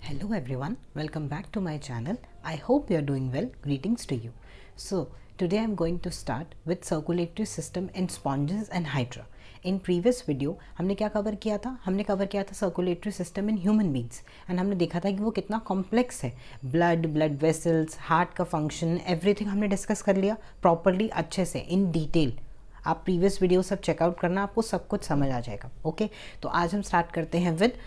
Hello everyone, welcome back to my channel. I hope you are doing well. Greetings to you. So today I am going to start with circulatory system in sponges and hydra. In previous video हमने क्या cover किया था? हमने cover किया था circulatory system in human beings and हमने देखा था कि वो कितना कॉम्प्लेक्स है. ब्लड वेसल्स, हार्ट का फंक्शन, एवरीथिंग हमने डिस्कस कर लिया प्रॉपरली, अच्छे से, इन डिटेल. आप प्रीवियस वीडियो सब चेकआउट करना, आपको सब कुछ समझ आ जाएगा. ओके, तो आज हम स्टार्ट करते हैं विद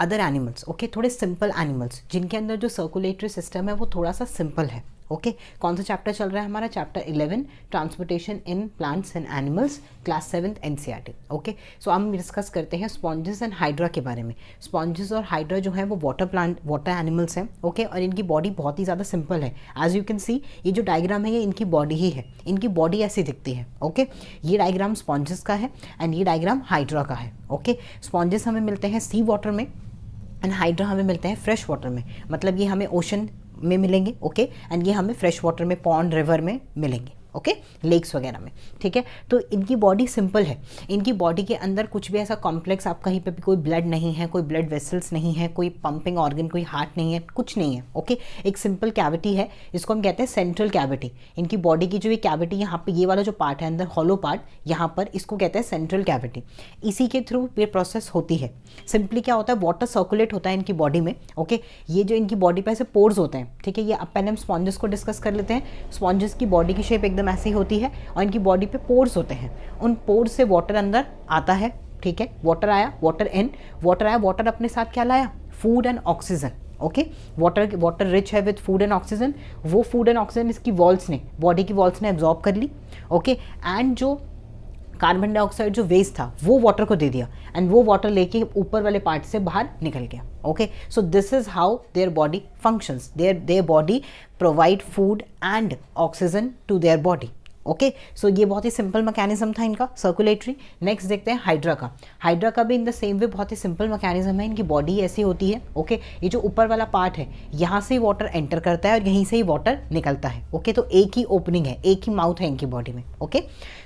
अदर एनिमल्स. ओके, थोड़े सिंपल एनिमल्स जिनके अंदर जो सर्कुलेटरी सिस्टम है वो थोड़ा सा सिंपल है. ओके, कौन सा चैप्टर चल रहा है हमारा? Chapter 11, transportation in plants and animals, class 7th NCERT. Okay, so हम डिस्कस करते हैं स्पॉन्जेस एंड हाइड्रा के बारे में. स्पॉन्जेस और हाइड्रा जो है वो वाटर एनिमल्स हैं. ओके, और इनकी बॉडी बहुत ही ज़्यादा सिंपल है. एज यू कैन सी, ये जो डायग्राम है ये इनकी बॉडी ही है. इनकी बॉडी ऐसी दिखती है. ओके, ये डायग्राम स्पॉन्जेस का है एंड ये डायग्राम हाइड्रा का है. ओके, स्पॉन्जेस हमें मिलते हैं सी वाटर में एंड हाइड्रा हमें मिलते हैं फ्रेश वाटर में. मतलब ये हमें ओशन में मिलेंगे. ओके, एंड ये हमें फ्रेश वाटर में, पॉन्ड, रिवर में मिलेंगे. ओके, लेक्स वगैरह में. ठीक है, तो इनकी बॉडी सिंपल है. इनकी बॉडी के अंदर कुछ भी ऐसा कॉम्प्लेक्स, आप कहीं पे भी कोई ब्लड नहीं है, कोई ब्लड वेसल्स नहीं है, कोई पंपिंग ऑर्गन, कोई हार्ट नहीं है, कुछ नहीं है. ओके, एक सिंपल कैविटी है, इसको हम कहते हैं सेंट्रल कैविटी. इनकी बॉडी की जो ये कैविटी, यहाँ पे ये वाला जो पार्ट है अंदर, हॉलो पार्ट, यहाँ पर, इसको कहते हैं सेंट्रल कैविटी. इसी के थ्रू ये प्रोसेस होती है. सिंपली क्या होता है, वाटर सर्कुलेट होता है इनकी बॉडी में. ओके, ये जो इनकी बॉडी पे ऐसे पोर्स होते हैं. ठीक है, ये अब पहले हम स्पॉन्जेस को डिस्कस कर लेते हैं. स्पॉन्जेस की बॉडी की शेप एकदम ऐसी होती है और इनकी बॉडी पे पोर्स होते हैं. उन पोर्स से वाटर अंदर आता है. ठीक है, वाटर आया, वाटर इन, वाटर आया, वाटर अपने साथ क्या लाया? Food and oxygen. Okay, water rich है विद फूड एंड ऑक्सीजन. वो फूड एंड ऑक्सीजन इसकी वॉल्स ने, बॉडी की वॉल्स ने एब्जॉर्ब कर ली. ओके, एंड जो कार्बन डाइऑक्साइड जो वेस्ट था वो वाटर को दे दिया एंड वो वाटर लेके ऊपर वाले पार्ट से बाहर निकल गया. Okay, so this is how their body functions. Their body provide food and oxygen to their body. Okay, so ये बहुत ही सिंपल मैकेनिज्म था इनका सर्कुलेटरी. नेक्स्ट देखते हैं हाइड्रा का. हाइड्रा का भी इन द सेम वे बहुत ही सिंपल मैकेनिज्म है. इनकी बॉडी ऐसी होती है. ओके, ये जो ऊपर वाला पार्ट है, यहाँ से वाटर एंटर करता है और यहीं से ही वाटर निकलता है. ओके, तो एक ही ओपनिंग है, एक ही माउथ है इनकी बॉडी में. ओके,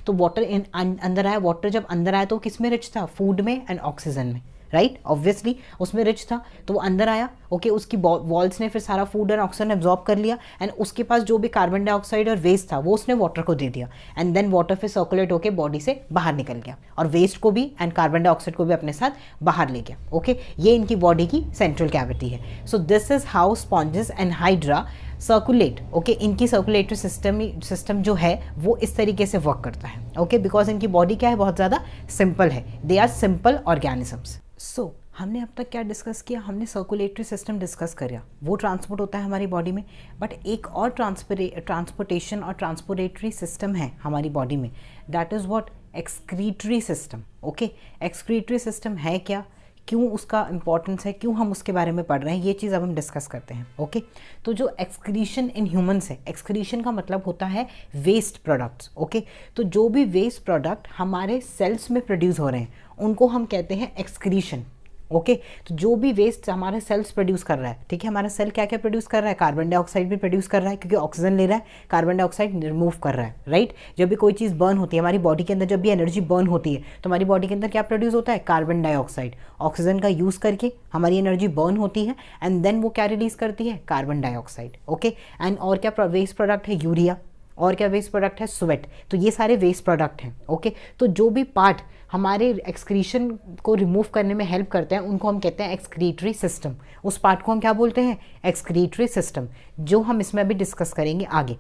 तो वाटर अंदर आया. वाटर जब अंदर आया तो किस में रिच था? फूड में एंड ऑक्सीजन में. राइट, ऑब्वियसली उसमें रिच था तो वो अंदर आया. ओके, उसकी वॉल्स ने फिर सारा फूड एंड ऑक्सीजन एब्जॉर्ब कर लिया एंड उसके पास जो भी कार्बन डाइऑक्साइड और वेस्ट था वो उसने वाटर को दे दिया एंड देन वाटर फिर सर्कुलेट होकर बॉडी से बाहर निकल गया और वेस्ट को भी एंड कार्बन डाइऑक्साइड को भी अपने साथ बाहर ले गया. ओके, ये इनकी बॉडी की सेंट्रल कैविटी है. सो this is how sponges and hydra circulate. Okay, इनकी सर्कुलेटरी सिस्टम जो है वो इस तरीके से वर्क करता है. ओके, बिकॉज इनकी बॉडी क्या है, बहुत ज़्यादा सिंपल है. They are simple organisms. So हमने अब तक क्या डिस्कस किया? हमने सर्कुलेटरी सिस्टम डिस्कस किया, वो ट्रांसपोर्ट होता है हमारी बॉडी में. बट एक और ट्रांसपोर्टेशन और ट्रांसपोर्टेटरी सिस्टम है हमारी बॉडी में, that is what? Excretory system. Okay, excretory system है क्या, क्यों उसका इंपॉर्टेंस है, क्यों हम उसके बारे में पढ़ रहे हैं, ये चीज़ अब हम डिस्कस करते हैं. ओके, तो जो एक्सक्रीशन इन ह्यूमंस है, एक्सक्रीशन का मतलब होता है वेस्ट प्रोडक्ट्स. ओके, तो जो भी वेस्ट प्रोडक्ट हमारे सेल्स में प्रोड्यूस हो रहे हैं उनको हम कहते हैं एक्सक्रीशन. ओके, तो जो भी वेस्ट हमारे सेल्स प्रोड्यूस कर रहा है, ठीक है, हमारा सेल क्या क्या प्रोड्यूस कर रहा है? कार्बन डाइऑक्साइड भी प्रोड्यूस कर रहा है क्योंकि ऑक्सीजन ले रहा है, कार्बन डाइऑक्साइड रिमूव कर रहा है. राइट, जब भी कोई चीज़ बर्न होती है हमारी बॉडी के अंदर, जब भी एनर्जी बर्न होती है तो हमारी बॉडी के अंदर क्या प्रोड्यूस होता है? Carbon dioxide. ऑक्सीजन का यूज़ करके हमारी एनर्जी बर्न होती है एंड देन वो क्या रिलीज करती है? Carbon dioxide. ओके, एंड और क्या वेस्ट प्रोडक्ट है? यूरिया. और क्या वेस्ट प्रोडक्ट है? स्वेट. तो ये सारे वेस्ट प्रोडक्ट हैं. ओके, तो जो भी पार्ट हमारे एक्सक्रीशन को रिमूव करने में हेल्प करते हैं उनको हम कहते हैं एक्सक्रीटरी सिस्टम. उस पार्ट को हम क्या बोलते हैं? एक्सक्रीटरी सिस्टम, जो हम इसमें भी डिस्कस करेंगे आगे.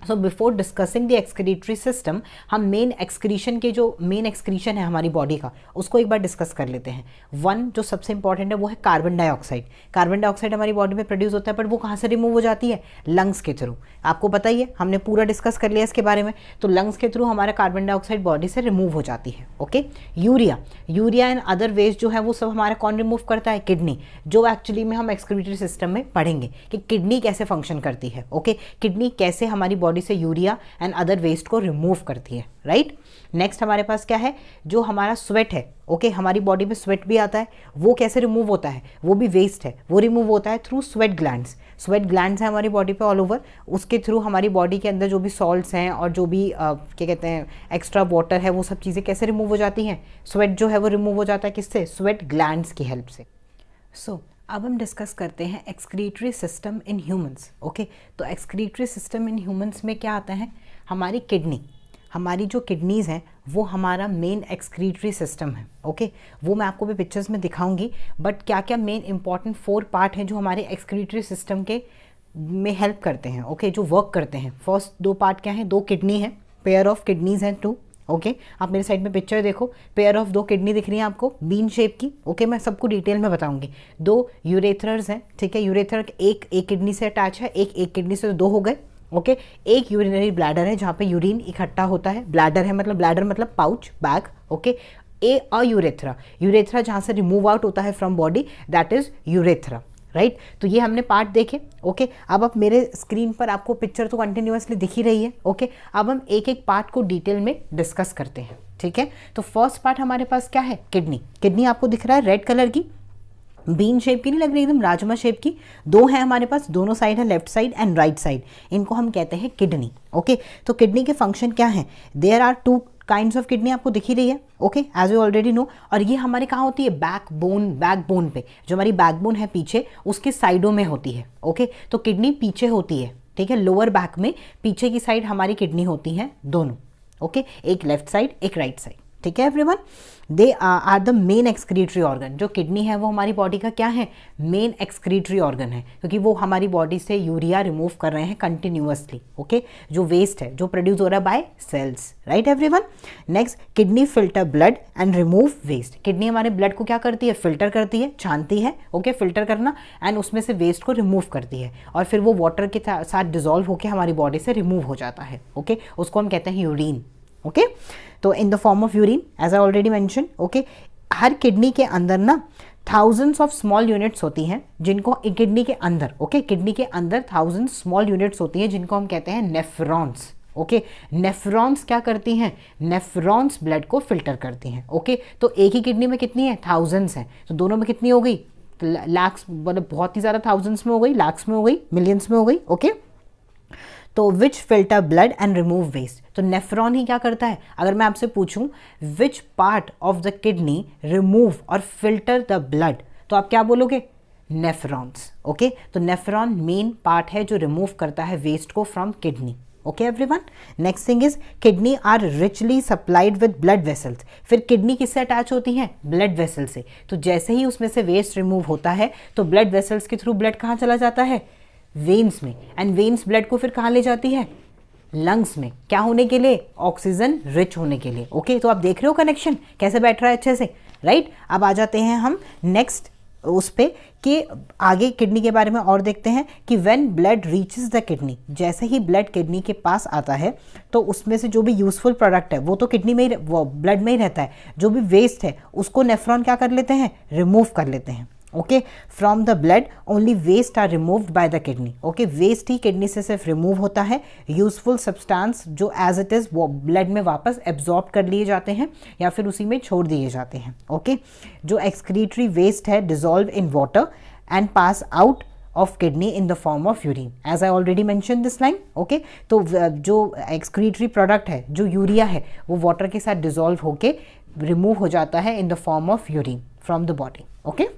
So before discussing the excretory system, हम मेन एक्सक्रीशन के जो मेन एक्सक्रीशन है हमारी बॉडी का उसको एक बार डिस्कस कर लेते हैं. वन जो सबसे इंपॉर्टेंट है वो है कार्बन डाइऑक्साइड. कार्बन डाइऑक्साइड हमारी बॉडी में प्रोड्यूस होता है, बट वो कहाँ से रिमूव हो जाती है? लंग्स के थ्रू. आपको पता ही है, हमने पूरा डिस्कस कर लिया इसके बारे में. तो लंग्स के थ्रू हमारा कार्बन डाइऑक्साइड बॉडी से रिमूव हो जाती है. Okay, urea and other waste जो है वो सब हमारा कौन रिमूव करता है? किडनी. जो एक्चुअली में हम एक्सक्रीटरी सिस्टम में पढ़ेंगे कि किडनी कैसे फंक्शन करती है. ओके, किडनी कैसे हमारी बॉडी से यूरिया एंड अदर वेस्ट को रिमूव करती है. राइट, नेक्स्ट हमारे पास क्या है? जो हमारा स्वेट है. ओके, हमारी बॉडी में स्वेट भी आता है, वो कैसे रिमूव होता है? वो भी वेस्ट है, वो रिमूव होता है through sweat glands. Sweat glands हैं हमारी बॉडी पे ऑल ओवर, उसके थ्रू हमारी बॉडी के अंदर जो भी सॉल्ट्स हैं और जो भी क्या कहते हैं एक्स्ट्रा वाटर है, वो सब चीज़ें कैसे रिमूव हो जाती हैं? स्वेट जो है वो रिमूव हो जाता है किससे? स्वेट ग्लैंड्स की हेल्प से. सो अब हम डिस्कस करते हैं excretory system in humans. Okay, तो एक्सक्रीटरी सिस्टम इन ह्यूमंस में क्या आता है? हमारी किडनी, हमारी जो किडनीज़ हैं वो हमारा मेन एक्सक्रीटरी सिस्टम है। ओके, वो मैं आपको भी पिक्चर्स में दिखाऊंगी, बट क्या क्या मेन इंपॉर्टेंट 4 पार्ट हैं जो हमारे एक्सक्रीटरी सिस्टम के में हेल्प करते हैं। ओके, जो वर्क करते हैं। फर्स्ट 2 पार्ट क्या हैं? 2 किडनी है, पेयर ऑफ किडनीज हैं 2। ओके, आप मेरे साइड में पिक्चर देखो, पेयर ऑफ 2 किडनी दिख रही है आपको बीन शेप की। ओके, मैं सबको डिटेल में बताऊंगी। 2 यूरेथर्स हैं, ठीक है। यूरेथर एक किडनी से अटैच है, एक किडनी से 2 हो गए। ओके, एक यूरिनरी ब्लैडर है जहाँ पे यूरिन इकट्ठा होता है। ब्लैडर है मतलब, ब्लैडर मतलब pouch, bag. Okay, urethra, urethra जहाँ से रिमूव आउट होता है from body, that is urethra, right. तो ये हमने पार्ट देखे। ओके, अब आप मेरे स्क्रीन पर आपको पिक्चर तो कंटिन्यूअसली दिख ही रही है। ओके, अब हम एक एक पार्ट को डिटेल में डिस्कस करते हैं, ठीक है। तो फर्स्ट पार्ट हमारे पास क्या है? किडनी। किडनी आपको दिख रहा है रेड कलर की, बीन शेप की नहीं लग रही, एकदम राजमा शेप की। 2 है हमारे पास, दोनों साइड है, left side and right side. इनको हम कहते हैं किडनी। ओके, तो किडनी के फंक्शन क्या है? There are 2 kinds of kidney, आपको दिख ही रही है। Okay, as you already know. और ये हमारे कहाँ होती है? बैकबोन पे, जो हमारी बैकबोन है पीछे, उसके साइडों में होती है। ओके, तो किडनी पीछे होती है, ठीक है। लोअर बैक में पीछे की साइड हमारी किडनी होती है दोनों। ओके, एक लेफ्ट साइड एक राइट साइड, ठीक है everyone. They are the main excretory organ. जो किडनी है वो हमारी बॉडी का क्या है? मेन एक्सक्रीटरी ऑर्गन है, क्योंकि वो हमारी बॉडी से यूरिया रिमूव कर रहे हैं कंटिन्यूअसली। ओके, जो वेस्ट है जो प्रोड्यूस हो रहा है by cells, right everyone. Next, kidney filter blood and remove waste. Kidney हमारे ब्लड को क्या करती है? फिल्टर करती है, छानती है। ओके, फिल्टर करना, एंड उसमें से वेस्ट को रिमूव करती है, और फिर वो वाटर के साथ डिजोल्व होकर हमारी बॉडी से रिमूव हो जाता है। ओके, उसको हम कहते हैं यूरिन। ओके, तो in the form of urine, as I already mention. Okay, हर किडनी के अंदर ना थाउजेंड्स ऑफ स्मॉल यूनिट्स होती हैं, जिनको किडनी के अंदर, ओके, किडनी के अंदर 1000 स्मॉल यूनिट्स होती हैं, जिनको हम कहते हैं नेफ्रॉन्स। ओके, नेफ्रॉन्स क्या करती हैं? नेफ्रॉन्स ब्लड को फिल्टर करती हैं। ओके, तो एक ही किडनी में कितनी है? थाउजेंड्स हैं, तो दोनों में कितनी हो गई? लाख्स, मतलब बहुत ही ज़्यादा, थाउजेंड्स में हो गई, लाख्स में हो गई, मिलियंस में हो गई। ओके, तो which filter blood and remove waste. तो नेफ्रॉन ही क्या करता है? अगर मैं आपसे पूछूं which part of the kidney remove और फिल्टर द ब्लड, तो आप क्या बोलोगे? नेफ्रॉन्स। ओके, तो नेफ्रॉन मेन पार्ट है जो रिमूव करता है वेस्ट को from kidney. Okay everyone, next thing is kidney are richly supplied with blood vessels. फिर किडनी किससे अटैच होती है? ब्लड वेसल से। तो जैसे ही उसमें से वेस्ट रिमूव होता है तो ब्लड वेसल्स के थ्रू ब्लड कहाँ चला जाता है? वेन्स में, एंड वेन्स ब्लड को फिर कहाँ ले जाती है? लंग्स में। क्या होने के लिए? ऑक्सीजन रिच होने के लिए। ओके, तो आप देख रहे हो कनेक्शन कैसे बैठ रहा है अच्छे से, राइट। अब आ जाते हैं हम नेक्स्ट उस पे कि आगे किडनी के बारे में और देखते हैं कि when blood reaches the kidney, जैसे ही ब्लड किडनी के पास आता है तो उसमें से जो भी यूजफुल प्रोडक्ट है वो तो किडनी में ही, वो ब्लड में ही रहता है। जो भी वेस्ट है उसको नेफ्रॉन क्या कर लेते हैं? रिमूव कर लेते हैं। Okay, from the blood only waste are removed by the kidney. Okay, waste ही किडनी से सिर्फ रिमूव होता है। यूजफुल सब्सटेंस जो एज इट इज वो ब्लड में वापस एब्जॉर्ब कर लिए जाते हैं या फिर उसी में छोड़ दिए जाते हैं। ओके, जो एक्सक्रीटरी वेस्ट है dissolve in water and pass out of kidney in the form of urine, as I already mention this line. Okay, तो जो एक्सक्रीटरी प्रोडक्ट है, जो यूरिया है, वो वाटर के साथ डिजोल्व होके रिमूव हो जाता है इन the form of urine from the body. Okay,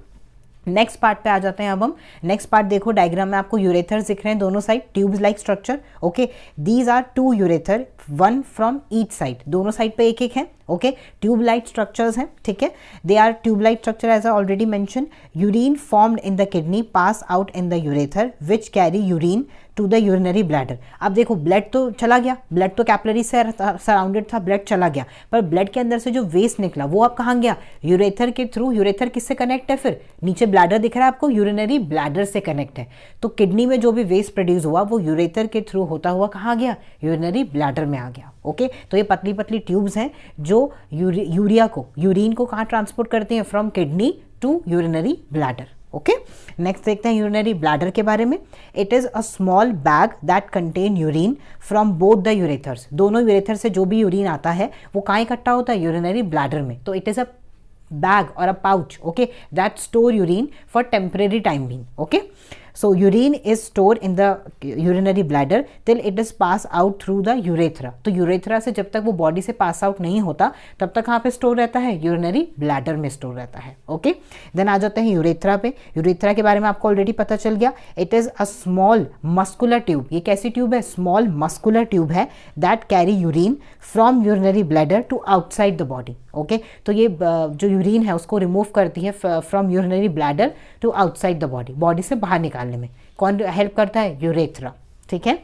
next part पे आ जाते हैं अब हम। नेक्स्ट पार्ट देखो, डायग्राम में आपको यूरेथर्स दिख रहे हैं दोनों side, tubes like structure. Okay, these are 2 ureter, 1 from each side. दोनों साइड पे एक एक है। ओके, ट्यूब लाइट स्ट्रक्चर्स हैं, ठीक है। They are tube light structure as I already mention. Urine formed in the kidney pass out in the ureter which carry urine to the urinary bladder. अब देखो, blood तो चला गया, blood तो capillary से सराउंडेड था, ब्लड चला गया, पर ब्लड के अंदर से जो वेस्ट निकला वो अब कहाँ गया? यूरेथर के थ्रू। यूरेथर किससे कनेक्ट है? फिर नीचे ब्लैडर दिख रहा है आपको, यूरिनरी ब्लैडर से कनेक्ट है। तो किडनी में जो भी वेस्ट प्रोड्यूस हुआ वो यूरेथर के थ्रू होता हुआ कहाँ गया? यूरिनरी ब्लैडर में आ गया। ओके, तो ये पतली पतली ट्यूब्स हैं जो यूरिया को, यूरिन को कहाँ ट्रांसपोर्ट करते हैं? From kidney to urinary bladder. Okay, next देखते हैं यूरिनरी ब्लैडर के बारे में। It is a small bag that contain urine from both the ureters. दोनों यूरेथर से जो भी यूरिन आता है वो कहाँ इकट्ठा होता है? यूरिनरी ब्लैडर में। तो इट इज अ बैग और अ pouch, okay, that store urine for temporary time being. Okay, so urine is store in the urinary bladder till it is pass out through the urethra. तो urethra से जब तक वो body से pass out नहीं होता तब तक कहाँ पे स्टोर रहता है, यूरिनरी ब्लैडर में स्टोर रहता है। ओके, देन आ जाते हैं यूरेथ्रा पे। यूरेथ्रा के बारे में आपको ऑलरेडी पता चल गया, it is a small muscular tube. ये कैसी ट्यूब है, स्मॉल मस्कुलर ट्यूब है that carry urine from urinary bladder to outside the body. Okay, तो ये जो यूरिन है उसको रिमूव करती है from urinary bladder to outside the body, body से बाहर निकालने में कौन हेल्प करता है, यूरेथ्रा। ठीक है,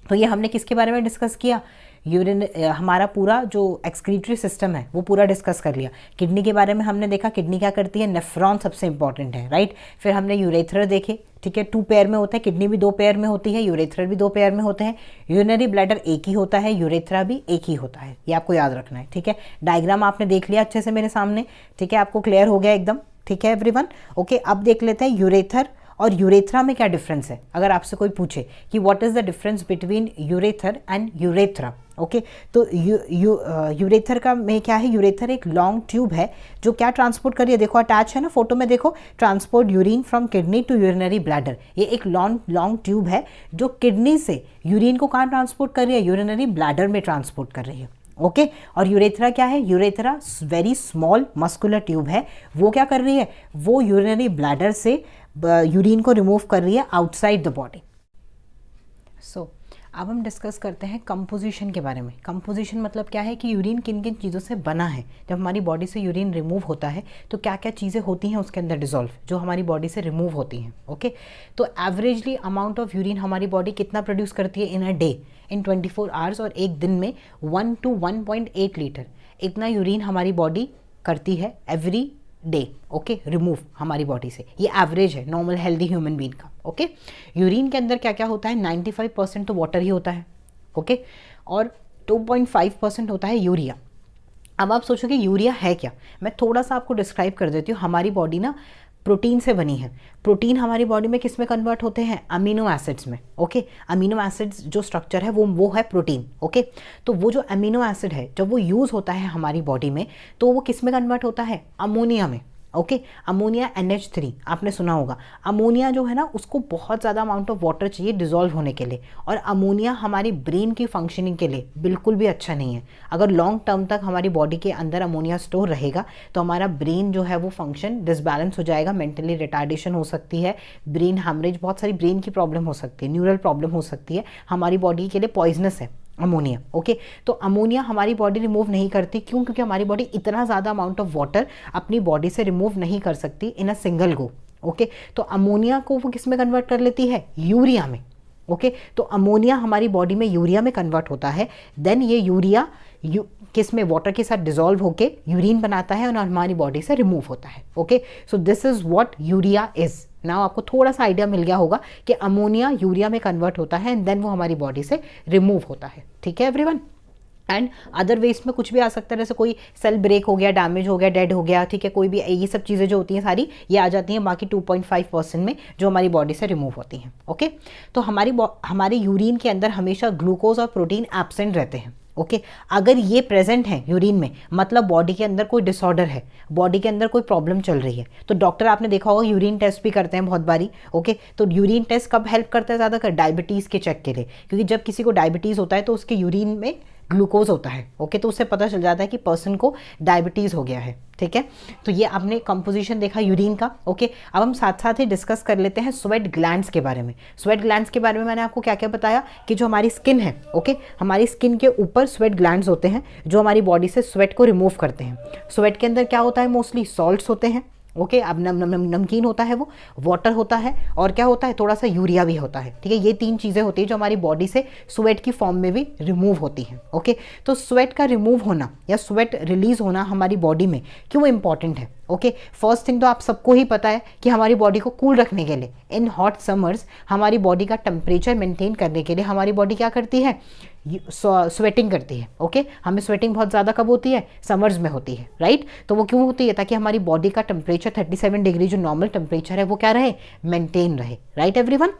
तो ये हमने किसके बारे में डिस्कस किया, यूरिन, हमारा पूरा जो एक्सक्रीटरी सिस्टम है वो पूरा डिस्कस कर लिया। किडनी के बारे में हमने देखा, किडनी क्या करती है, नेफ्रॉन सबसे इंपॉर्टेंट है, राइट। फिर हमने यूरेथ्रा देखे, ठीक है, 2 पेयर में होता है, किडनी भी 2 पेयर में होती है, यूरेथ्रा भी 2 पेयर में होते हैं, यूरिनरी ब्लैडर एक ही होता है, यूरेथ्रा भी एक ही होता है, ये आपको याद रखना है। ठीक है, डायग्राम आपने देख लिया अच्छे से मेरे सामने, ठीक है, आपको क्लियर हो गया एकदम। ठीक है एवरीवन, ओके, अब देख लेते हैं यूरेथर और यूरेथ्रा में क्या डिफरेंस है। अगर आपसे कोई पूछे कि what is the difference between ureter and urethra, okay, तो यूरेथर का में क्या है, यूरेथर एक लॉन्ग ट्यूब है जो क्या ट्रांसपोर्ट कर रही है, देखो अटैच है ना फोटो में, देखो, transport urine from kidney to urinary bladder. ये एक लॉन्ग ट्यूब है जो किडनी से यूरिन को कहाँ ट्रांसपोर्ट कर रही है, यूरिनरी ब्लैडर में ट्रांसपोर्ट कर रही है। ओके, और यूरेथ्रा क्या है, urethra very small muscular tube है, वो क्या कर रही है, वो यूरिनरी ब्लैडर से यूरिन को रिमूव कर रही है आउटसाइड द बॉडी। सो अब हम डिस्कस करते हैं कंपोजिशन के बारे में। कंपोजिशन मतलब क्या है कि यूरिन किन किन चीज़ों से बना है। जब हमारी बॉडी से यूरिन रिमूव होता है तो क्या क्या चीज़ें होती हैं उसके अंदर डिजॉल्व, जो हमारी बॉडी से रिमूव होती हैं। ओके, तो एवरेजली अमाउंट ऑफ यूरिन हमारी बॉडी कितना प्रोड्यूस करती है in a day, in 24 hours, और एक दिन में 1 to 1.8 लीटर इतना यूरिन हमारी बॉडी करती है एवरी डे। ओके, रिमूव हमारी बॉडी से, ये एवरेज है नॉर्मल हेल्दी ह्यूमन बीइंग का। ओके, यूरिन के अंदर क्या क्या होता है, 95% तो वाटर ही होता है। ओके, और 2.5% होता है यूरिया। अब आप सोचोगे यूरिया है क्या, मैं थोड़ा सा आपको डिस्क्राइब कर देती हूँ। हमारी बॉडी ना प्रोटीन से बनी है। प्रोटीन हमारी बॉडी में किस में कन्वर्ट होते हैं, अमीनो एसिड्स में। ओके, अमीनो एसिड्स जो स्ट्रक्चर है वो है प्रोटीन। ओके, तो वो जो अमीनो एसिड है जब वो यूज़ होता है हमारी बॉडी में तो वो किस में कन्वर्ट होता है, अमोनिया में। ओके, अमोनिया NH3 आपने सुना होगा। अमोनिया जो है ना उसको बहुत ज़्यादा अमाउंट ऑफ वाटर चाहिए डिजॉल्व होने के लिए, और अमोनिया हमारी ब्रेन की फंक्शनिंग के लिए बिल्कुल भी अच्छा नहीं है। अगर लॉन्ग टर्म तक हमारी बॉडी के अंदर अमोनिया स्टोर रहेगा तो हमारा ब्रेन जो है वो फंक्शन डिसबैलेंस हो जाएगा, मेंटली रिटार्डेशन हो सकती है, ब्रेन हैमरेज, बहुत सारी ब्रेन की प्रॉब्लम हो सकती है, न्यूरल प्रॉब्लम हो सकती है, हमारी बॉडी के लिए पॉइजनस है अमोनिया। ओके, तो अमोनिया हमारी बॉडी रिमूव नहीं करती, क्यों, क्योंकि हमारी बॉडी इतना ज़्यादा अमाउंट ऑफ वाटर अपनी बॉडी से रिमूव नहीं कर सकती इन अ सिंगल गो। ओके, तो अमोनिया को वो किस में कन्वर्ट कर लेती है, यूरिया में। ओके, तो अमोनिया हमारी बॉडी में यूरिया में कन्वर्ट होता है, देन ये यूरिया किस में, वाटर के साथ डिजॉल्व होके यूरिन बनाता है और हमारी बॉडी से रिमूव होता है। Okay, so this is what urea is. Now आपको थोड़ा सा आइडिया मिल गया होगा कि अमोनिया यूरिया में कन्वर्ट होता है एंड देन वो हमारी बॉडी से रिमूव होता है। ठीक है एवरीवन, एंड अदर वेस्ट में कुछ भी आ सकता है, जैसे कोई सेल ब्रेक हो गया, डैमेज हो गया, डेड हो गया, ठीक है, कोई भी ये सब चीज़ें जो होती हैं सारी ये आ जाती हैं बाकी 2.5% में जो हमारी बॉडी से रिमूव होती हैं। ओके, तो हमारे यूरिन के अंदर हमेशा ग्लूकोज और प्रोटीन एब्सेंट रहते हैं। ओके, अगर ये प्रेजेंट है यूरिन में मतलब बॉडी के अंदर कोई डिसऑर्डर है, बॉडी के अंदर कोई प्रॉब्लम चल रही है। तो डॉक्टर आपने देखा होगा यूरिन टेस्ट भी करते हैं बहुत बारी। ओके, तो यूरिन टेस्ट कब हेल्प करता है ज़्यादातर, डायबिटीज़ के चेक के लिए, क्योंकि जब किसी को डायबिटीज़ होता है तो उसके यूरिन में ग्लूकोज होता है। ओके, तो उससे पता चल जाता है कि पर्सन को डायबिटीज़ हो गया है। ठीक है, तो ये आपने कंपोजिशन देखा यूरिन का। ओके, अब हम साथ साथ ही डिस्कस कर लेते हैं स्वेट ग्लैंड्स के बारे में। स्वेट ग्लैंड्स के बारे में मैंने आपको क्या क्या बताया कि जो हमारी स्किन है, ओके, हमारी स्किन के ऊपर स्वेट ग्लैंड्स होते हैं जो हमारी बॉडी से स्वेट को रिमूव करते हैं। स्वेट के अंदर क्या होता है, मोस्टली सॉल्ट्स होते हैं। ओके, अब नमकीन होता है, वो वाटर होता है, और क्या होता है, थोड़ा सा यूरिया भी होता है। ठीक है, ये 3 चीज़ें होती हैं जो हमारी बॉडी से स्वेट की फॉर्म में भी रिमूव होती हैं। ओके, तो स्वेट का रिमूव होना या स्वेट रिलीज होना हमारी बॉडी में क्यों इंपॉर्टेंट है। ओके, फर्स्ट थिंग तो आप सबको ही पता है कि हमारी बॉडी को कूल रखने के लिए इन हॉट समर्स हमारी बॉडी का टेम्परेचर मेंटेन करने के लिए हमारी बॉडी क्या करती है, स्वेटिंग करती है। ओके, हमें स्वेटिंग बहुत ज़्यादा कब होती है, समर्स में होती है, राइट। तो वो क्यों होती है, ताकि हमारी बॉडी का टेम्परेचर 37 डिग्री जो नॉर्मल टेम्परेचर है वो क्या रहे, मेंटेन रहे, राइट एवरीवन।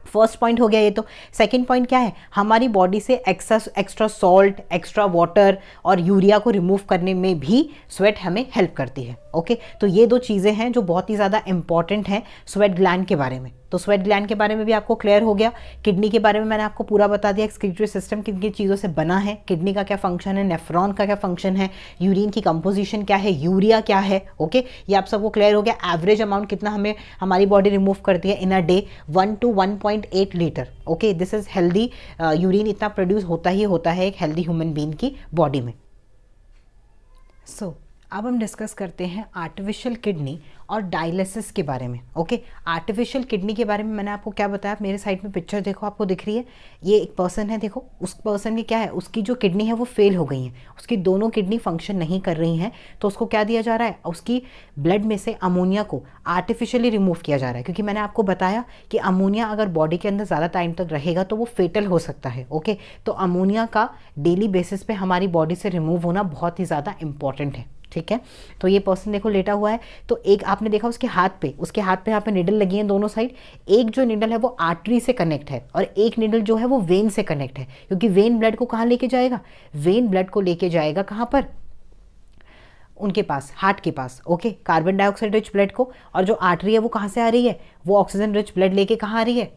फर्स्ट पॉइंट हो गया ये तो। सेकंड पॉइंट क्या है, हमारी बॉडी से एक्स्ट्रा सॉल्ट, एक्स्ट्रा वाटर और यूरिया को रिमूव करने में भी स्वेट हमें हेल्प करती है। ओके, तो ये 2 चीज़ें हैं जो बहुत ही ज़्यादा इंपॉर्टेंट हैं स्वेट ग्लैंड के बारे में। तो स्वेट ग्लैंड के बारे में भी आपको क्लियर हो गया। किडनी के बारे में मैंने आपको पूरा बता दिया, एक्सक्रीटरी सिस्टम किन किन चीज़ों से बना है, किडनी का क्या फंक्शन है, नेफ्रॉन का क्या फंक्शन है, यूरिन की कंपोजिशन क्या है, यूरिया क्या है। ओके, ये आप सबको क्लियर हो गया। एवरेज अमाउंट कितना हमें हमारी बॉडी रिमूव करती है in a day, 1 to 1.8 litre. Okay, this is healthy. Urine इतना प्रोड्यूस होता ही होता है एक हेल्दी ह्यूमन बीइंग की बॉडी में। सो अब हम डिस्कस करते हैं आर्टिफिशियल किडनी और डायलिसिस के बारे में। ओके, आर्टिफिशियल किडनी के बारे में मैंने आपको क्या बताया, मेरे साइड में पिक्चर देखो, आपको दिख रही है, ये एक पर्सन है, देखो उस पर्सन की क्या है, उसकी जो किडनी है वो फेल हो गई है, उसकी दोनों किडनी फंक्शन नहीं कर रही हैं। तो उसको क्या दिया जा रहा है, उसकी ब्लड में से अमोनिया को आर्टिफिशियली रिमूव किया जा रहा है, क्योंकि मैंने आपको बताया कि अमोनिया अगर बॉडी के अंदर ज़्यादा टाइम तक रहेगा तो वो फेटल हो सकता है। ओके, तो अमोनिया का डेली बेसिस पे हमारी बॉडी से रिमूव होना बहुत ही ज़्यादा इंपॉर्टेंट है। ठीक है, तो ये पर्सन देखो लेटा हुआ है, तो एक आपने देखा उसके हाथ पे यहाँ पे निडल लगी है दोनों साइड। एक जो निडल है वो आर्टरी से कनेक्ट है और एक निडल जो है वो वेन से कनेक्ट है, क्योंकि वेन ब्लड को कहाँ लेके जाएगा, वेन ब्लड को लेके जाएगा कहाँ पर, उनके पास, हार्ट के पास। Okay, carbon dioxide rich blood को, और जो आर्टरी है वो कहाँ से आ रही है, वो ऑक्सीजन रिच ब्लड लेके कहाँ आ रही है,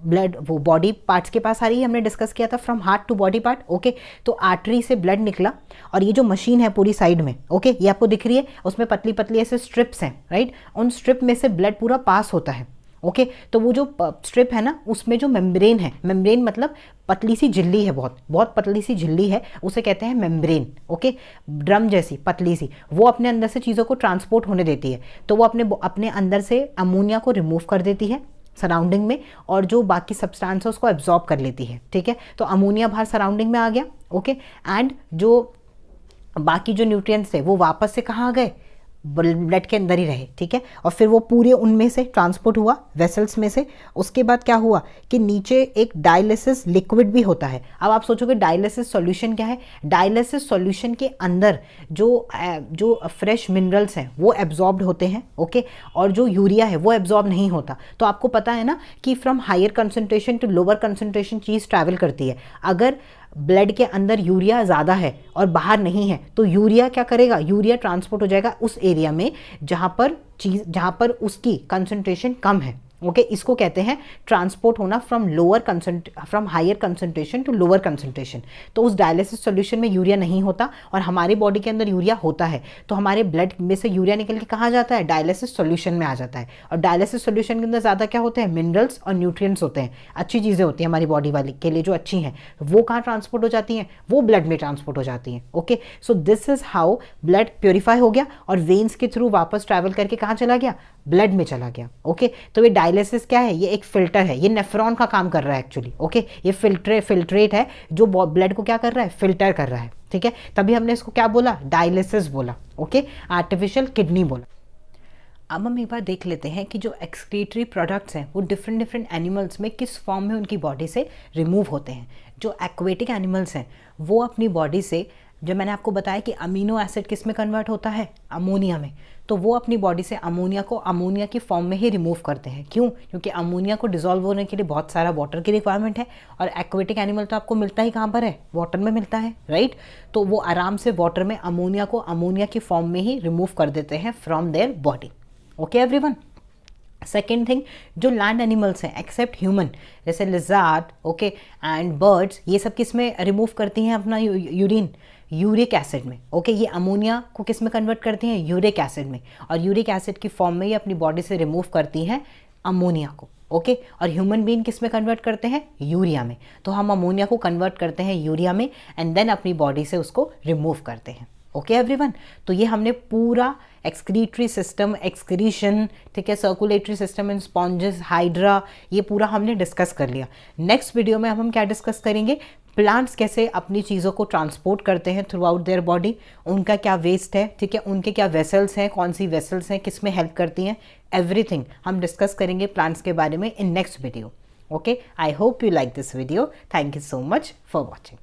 ब्लड वो बॉडी पार्ट्स के पास आ रही है। हमने डिस्कस किया था from heart to body part. Okay, तो आर्टरी से ब्लड निकला और ये जो मशीन है पूरी साइड में, ओके, ये आपको दिख रही है, उसमें पतली पतली ऐसे स्ट्रिप्स हैं, राइट, उन स्ट्रिप में से ब्लड पूरा पास होता है। ओके, तो वो जो स्ट्रिप है ना, उसमें जो मेम्ब्रेन है, मेम्ब्रेन मतलब पतली सी झिल्ली है, बहुत बहुत पतली सी झिल्ली है, उसे कहते हैं मेम्ब्रेन। ओके, ड्रम जैसी पतली सी, वो अपने अंदर से चीज़ों को ट्रांसपोर्ट होने देती है, तो वो अपने अंदर से अमोनिया को रिमूव कर देती है सराउंडिंग में, और जो बाकी सब्सटेंस है उसको एब्जॉर्ब कर लेती है। ठीक है, तो अमोनिया बाहर सराउंडिंग में आ गया। ओके, एंड जो बाकी जो न्यूट्रिएंट्स थे वो वापस से कहाँ आ गए, ब्लड के अंदर ही रहे। ठीक है, और फिर वो पूरे उनमें से ट्रांसपोर्ट हुआ वेसल्स में से। उसके बाद क्या हुआ कि नीचे एक डायलिसिस लिक्विड भी होता है। अब आप सोचोगे डायलिसिस सॉल्यूशन क्या है, डायलिसिस सॉल्यूशन के अंदर जो फ्रेश मिनरल्स हैं वो एब्जॉर्ब्ड होते हैं। ओके, और जो यूरिया है वो एब्जॉर्ब नहीं होता। तो आपको पता है ना कि from higher concentration to lower concentration चीज़ ट्रैवल करती है। अगर ब्लड के अंदर यूरिया ज़्यादा है और बाहर नहीं है तो यूरिया क्या करेगा, यूरिया ट्रांसपोर्ट हो जाएगा उस एरिया में जहाँ पर उसकी कंसंट्रेशन कम है। ओके, इसको कहते हैं ट्रांसपोर्ट होना from higher concentration to lower concentration. तो उस डायलिसिस सॉल्यूशन में यूरिया नहीं होता और हमारी बॉडी के अंदर यूरिया होता है, तो हमारे ब्लड में से यूरिया निकल के कहाँ जाता है, डायलिसिस सॉल्यूशन में आ जाता है। और डायलिसिस सॉल्यूशन के अंदर ज़्यादा क्या होते हैं, मिनरल्स और न्यूट्रिएंट्स होते हैं, अच्छी चीज़ें होती हैं हमारी बॉडी वाली के लिए जो अच्छी हैं, वो कहाँ ट्रांसपोर्ट हो जाती हैं, वो ब्लड में ट्रांसपोर्ट हो जाती हैं। Okay, so this is how blood purify हो गया और वेन्स के थ्रू वापस ट्रैवल करके कहाँ चला गया, ब्लड में चला गया। ओके, तो ये डायलिसिस क्या है, ये एक फिल्टर है, ये नेफ्रॉन का काम कर रहा है एक्चुअली। ओके, ये फिल्ट्रेट है जो ब्लड को क्या कर रहा है, फिल्टर कर रहा है। ठीक है, तभी हमने इसको क्या बोला, डायलिसिस बोला। ओके, आर्टिफिशियल किडनी बोला। अब हम एक बार देख लेते हैं कि जो एक्सक्रीटरी प्रोडक्ट्स हैं वो डिफरेंट एनिमल्स में किस फॉर्म में उनकी बॉडी से रिमूव होते हैं। जो एक्वेटिक एनिमल्स हैं वो अपनी बॉडी से, जब मैंने आपको बताया कि अमीनो एसिड किस में कन्वर्ट होता है, अमोनिया में, तो वो अपनी बॉडी से अमोनिया को अमोनिया की फॉर्म में ही रिमूव करते हैं। क्यों, क्योंकि अमोनिया को डिसॉल्व होने के लिए बहुत सारा वाटर की रिक्वायरमेंट है और एक्वेटिक एनिमल तो आपको मिलता ही कहाँ पर है, वाटर में मिलता है, राइट। तो वो आराम से वाटर में अमोनिया को अमोनिया की फॉर्म में ही रिमूव कर देते हैं from there body. Okay everyone. Second thing, जो लैंड एनिमल्स हैं एक्सेप्ट ह्यूमन, जैसे लिजार्ड, ओके, एंड बर्ड्स, ये सब किस में रिमूव करती हैं अपना यूरिन, यूरिक एसिड में। ओके, ये अमोनिया को किस में कन्वर्ट करती हैं, यूरिक एसिड में, और यूरिक एसिड की फॉर्म में ये अपनी बॉडी से रिमूव करती हैं अमोनिया को। ओके, और ह्यूमन बीइंग किस में कन्वर्ट करते हैं, यूरिया में। तो हम अमोनिया को कन्वर्ट करते हैं यूरिया में एंड देन अपनी बॉडी से उसको रिमूव करते हैं। ओके एवरीवन, तो ये हमने पूरा एक्सक्रीटरी सिस्टम, एक्सक्रीशन, ठीक है, circulatory system in sponges, hydra, ये पूरा हमने डिस्कस कर लिया। नेक्स्ट वीडियो में हम क्या डिस्कस करेंगे, प्लांट्स कैसे अपनी चीज़ों को ट्रांसपोर्ट करते हैं थ्रू आउट देयर बॉडी, उनका क्या वेस्ट है, ठीक है, उनके क्या वेसल्स हैं, कौन सी वेसल्स हैं, किस में हेल्प करती हैं, एवरीथिंग हम डिस्कस करेंगे प्लांट्स के बारे में in next video. Okay, I hope you like this video. Thank you so much for watching.